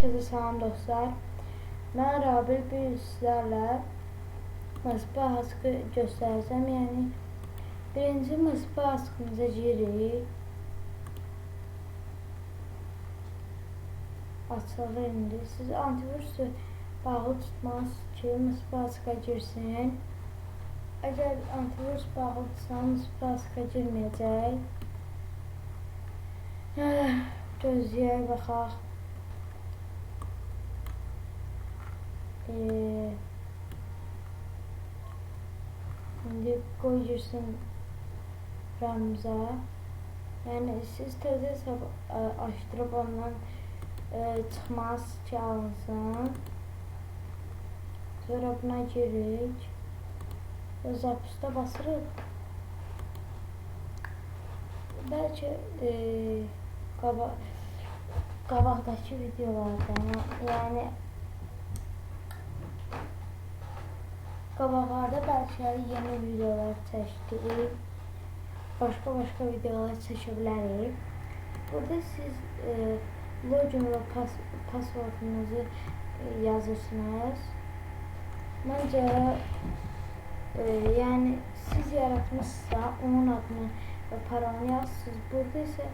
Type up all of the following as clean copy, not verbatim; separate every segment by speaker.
Speaker 1: Herkese salam dostlar. Mən Rabil bir sizlərlə mızba haskı göstərəcəm. Yəni birinci mızba haskımıza girik. Açılır indi. Siz antivirusu bağlı tutmaz ki mızba haskı girsin. Əgər antivirus bağlıdırsa mızba haskı girməyəcək. Gözləyək, baxaq. İndi qoy girsin rəmzə. Yəni siz təzə hesab açdırıb ondan çıxmaz ki alınsın. Sonra buna girik. Zapusda basırıq. Bəlkə qabaqdakı videolardan, yəni qabaqlarda bəlkə yeni videolar çəkdik. Başqa videolar çəkə bilərik. Burada siz login və password'unuzu yazırsınız. Məncə yəni siz yaratmışsa onun adını və parolunu yazırsınız. Burada isə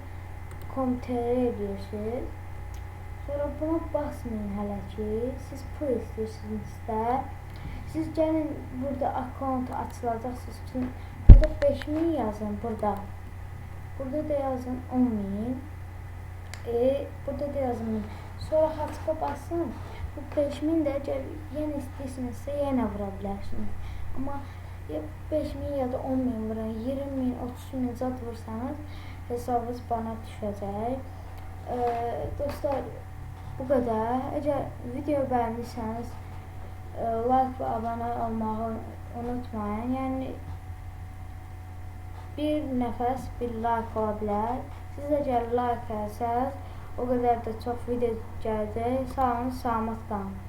Speaker 1: komitəyə edirsiniz. Sonra buna basmayın hələ ki. Siz pul istəyirsinizsə. Siz gəlin burada account açılacaqsınız ki burada 5000 yazın burada. Burada da yazın 10.000. Burada da yazın 1000. Sonra haçka basın. Bu 5000 də əgər yenə istəyirsinizsə yenə vura bilərsiniz. Amma ya 5000 ya da 10.000 vurun, 20.000, 30.000 zat vursanız hesabınız bana düşəcək. Dostlar bu qədər. Əgər video bəyəndiysəniz like və abunə olmağı unutmayın. Yəni bir nəfəs bir like ola bilər. Siz əgər like etsəz o qədər də çox video gələcək. Sağ olun, salamat qalın.